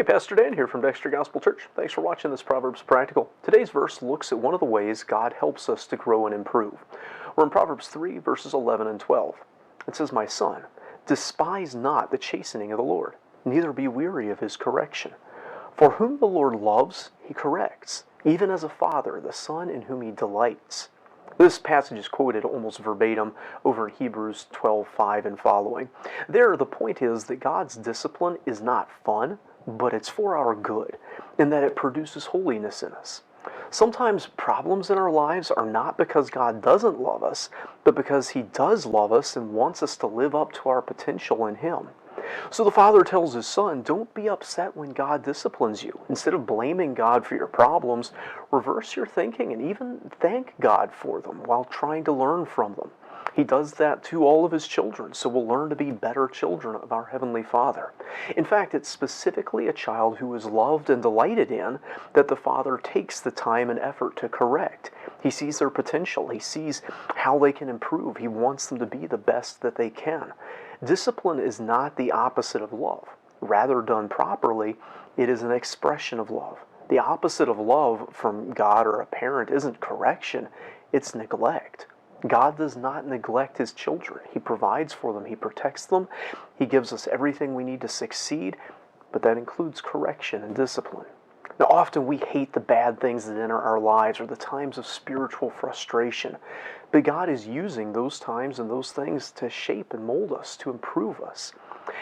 Hey, Pastor Dan here from Dexter Gospel Church. Thanks for watching this Proverbs Practical. Today's verse looks at one of the ways God helps us to grow and improve. We're in Proverbs 3, verses 11 and 12. It says, "My son, despise not the chastening of the Lord, neither be weary of his correction. For whom the Lord loves, he corrects, even as a father the son in whom he delights." This passage is quoted almost verbatim over in Hebrews 12:5 and following. There, the point is that God's discipline is not fun, but it's for our good, in that it produces holiness in us. Sometimes problems in our lives are not because God doesn't love us, but because He does love us and wants us to live up to our potential in Him. So the father tells his son, don't be upset when God disciplines you. Instead of blaming God for your problems, reverse your thinking and even thank God for them while trying to learn from them. He does that to all of His children, so we'll learn to be better children of our Heavenly Father. In fact, it's specifically a child who is loved and delighted in that the Father takes the time and effort to correct. He sees their potential. He sees how they can improve. He wants them to be the best that they can. Discipline is not the opposite of love. Rather, done properly, it is an expression of love. The opposite of love from God or a parent isn't correction, it's neglect. God does not neglect His children. He provides for them. He protects them. He gives us everything we need to succeed, but that includes correction and discipline. Now, often we hate the bad things that enter our lives or the times of spiritual frustration, but God is using those times and those things to shape and mold us, to improve us.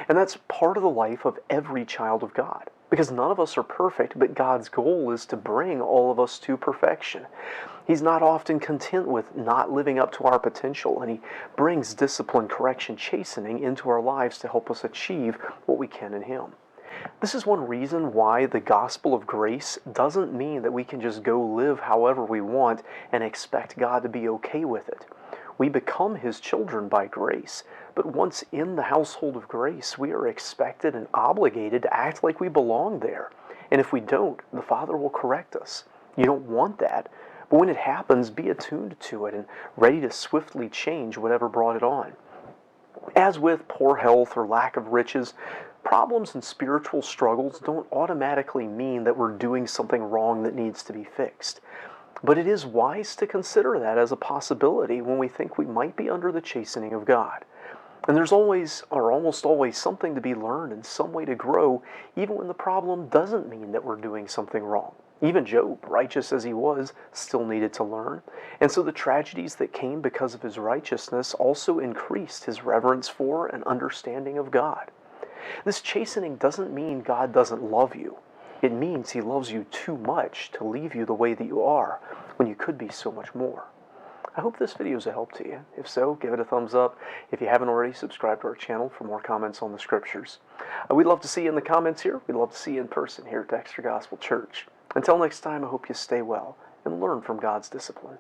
And that's part of the life of every child of God, because none of us are perfect, but God's goal is to bring all of us to perfection. He's not often content with not living up to our potential, and He brings discipline, correction, chastening into our lives to help us achieve what we can in Him. This is one reason why the gospel of grace doesn't mean that we can just go live however we want and expect God to be okay with it. We become His children by grace, but once in the household of grace, we are expected and obligated to act like we belong there. And if we don't, the Father will correct us. You don't want that, but when it happens, be attuned to it and ready to swiftly change whatever brought it on. As with poor health or lack of riches, problems and spiritual struggles don't automatically mean that we're doing something wrong that needs to be fixed. But it is wise to consider that as a possibility when we think we might be under the chastening of God. And there's always, or almost always, something to be learned and some way to grow, even when the problem doesn't mean that we're doing something wrong. Even Job, righteous as he was, still needed to learn. And so the tragedies that came because of his righteousness also increased his reverence for and understanding of God. This chastening doesn't mean God doesn't love you. It means He loves you too much to leave you the way that you are when you could be so much more. I hope this video is a help to you. If so, give it a thumbs up. If you haven't already, subscribe to our channel for more comments on the Scriptures. We'd love to see you in the comments here. We'd love to see you in person here at Dexter Gospel Church. Until next time, I hope you stay well and learn from God's discipline.